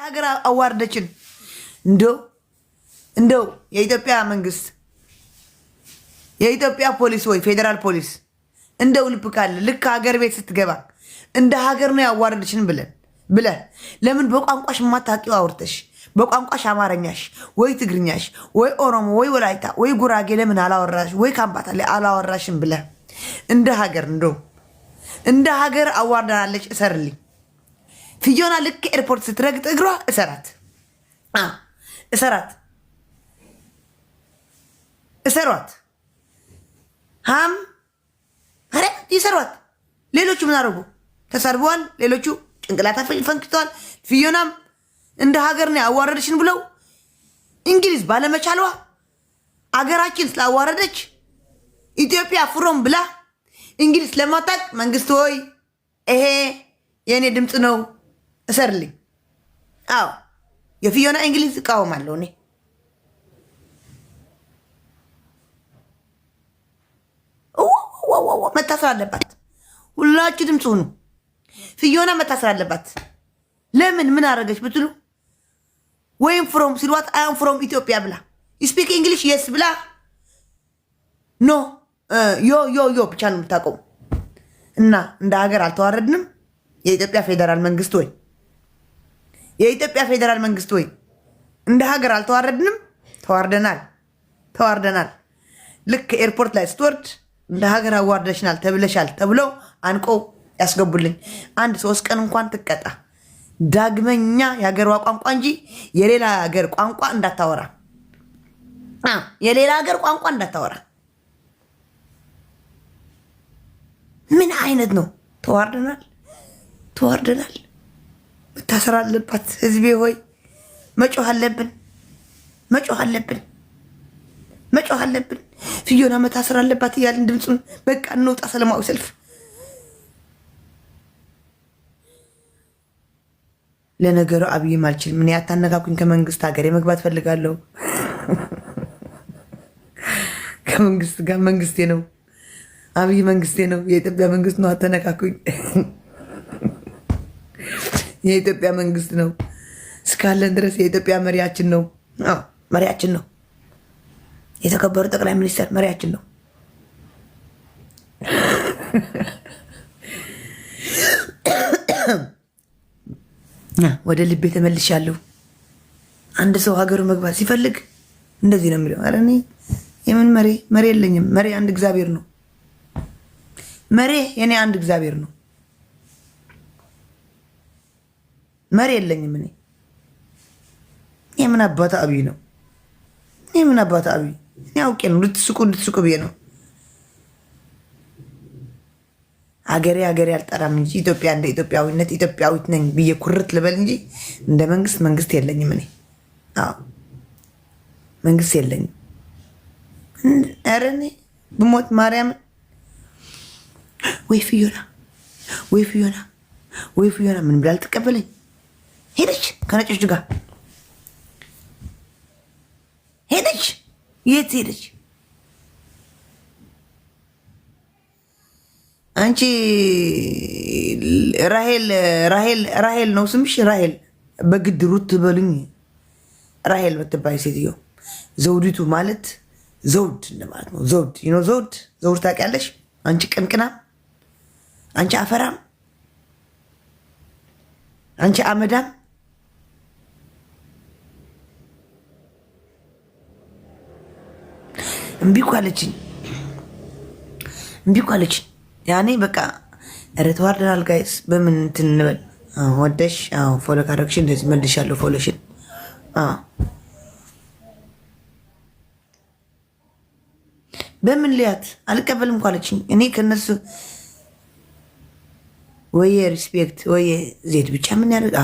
ሀገር አዋርደችን። እንደው የኢትዮጵያ መንግስት የኢትዮጵያ ፖሊስ ወይ ፌደራል ፖሊስ እንደው ልብ ካለ ልክ ሀገር ቤት ስትገባ እንደ ሀገር ነው ያዋረደችን ብለህ ለምን በቋንቋሽ ማታቂው አውርተሽ በቋንቋሽ አማርኛሽ ወይ ትግርኛሽ ወይ ኦሮሞ ወይ ወላይታ ወይ ጉራጌ ለምን አላወራሽ ወይ ካምባታ ላይ አላወራሽም ብለህ እንደ ሀገር እንደ ሀገር አዋርዳናለች። እሰርልኝ ፊዮና ልክ ኤርፖርት ስትረግጥ እግሯ እሰሯት ሃም አረ ይሰሯት። ሌሎቹ ምን አደረጉ? ተሰርበዋል። ሌሎቹ ጭንቅላታ ፈንክተዋል። ፊዮናም እንደ ሀገር ነው ያዋረደችን ብለው እንግሊዝ ባለመቻሏ አገራችን ስላዋረደች ኢትዮጵያ ፍሮም ብላ እንግሊዝ ለማጣቅ መንግስት ሆይ ይሄ የኔ ድምፅ ነው እሰርልኝ። አዎ የፊዮና እንግሊዝ እቃወማለሁ እኔ። መታሰር አለባት። ሁላችሁ ድምፅ ሁኑ። ፊዮና መታሰር አለባት። ለምን ምን አደረገች ብትሉ ወይም ፍሮም ሲልዋት አም ፍሮም ኢትዮጵያ ብላ ስፒክ እንግሊሽ የስ ብላ ኖ ዮ ብቻ ነው የምታቆሙ እና እንደ ሀገር አልተዋረድንም። የኢትዮጵያ ፌደራል መንግስት ወይ እንደ ሀገር አልተዋረድንም። ተዋርደናል። ልክ ኤርፖርት ላይ ስትወርድ እንደ ሀገር አዋርደሽናል ተብለሻል ተብለው አንቆ ያስገቡልኝ። 3 ቀን እንኳን ትቀጣ። ዳግመኛ የሀገሯ ቋንቋ እንጂ የሌላ ሀገር ቋንቋ እንዳታወራ። ምን አይነት ነው? ተዋርደናል። መታሰር አለባት። ህዝቤ ሆይ መጮህ አለብን። ፊዮና መታሰር አለባት እያልን ድምፁን በቃ እንውጣ። ሰላማዊ ሰልፍ ለነገሩ አብይም አልችልም። ምን ያታነጋኩኝ ከመንግስት ሀገር የመግባት ፈልጋለሁ። ከመንግስት ጋር መንግስቴ ነው። አብይ መንግስቴ ነው። የኢትዮጵያ መንግስት ነው። አተነካኩኝ። የኢትዮጵያ መንግስት ነው እስካለን ድረስ የኢትዮጵያ መሪያችን ነው። የተከበሩ ጠቅላይ ሚኒስትር መሪያችን ነው። ወደ ልቤ ተመልሻለሁ። አንድ ሰው ሀገሩ መግባት ሲፈልግ እንደዚህ ነው የሚለው። ኧረ እኔ የምን መሪ የለኝም። መሪ አንድ እግዚአብሔር ነው። መሪ የኔ አንድ እግዚአብሔር ነው። መሪ የለኝም እኔ። የምን አባታ አብይ ነው? የምን አባታ አብይ? እኔ አውቄ ነው እንድትስቁ ብዬ ነው። ሀገሬ አልጠራም እንጂ ኢትዮጵያ እንደ ኢትዮጵያዊነት ኢትዮጵያዊት ነኝ ብዬ ኩርት ልበል እንጂ እንደ መንግስት የለኝም እኔ። አዎ መንግስት የለኝም። ኧረ እኔ ብሞት ማርያምን ወይ ፊዮና ምን ብላ ልትቀበለኝ ሄደች? ከነጮች ጋር ሄደች። የት ሄደች? አንቺ ራሄል ነው ስምሽ? ራሄል በግድ ሩት ትበሉኝ። ራሄል በትባይ ሴትዮ ዘውዲቱ ማለት ዘውድ እንደማለት ነው። ዘውድ ታውቂያለሽ? አንቺ ቅንቅና፣ አንቺ አፈራም፣ አንቺ አመዳም እምቢ እኮ አለችኝ። ያኔ በቃ ኧረ ተዋርደናል ጋይስ። በምን እንትን እንበል? ወደሽ ፎሎ ካረግሽ እንደዚህ መልሻለሁ ፎሎሽን። በምን ሊያት አልቀበልም እኮ አለችኝ። እኔ ከነሱ ወየ ሪስፔክት ወየ ዜድ ብቻ ምን ያደርግ?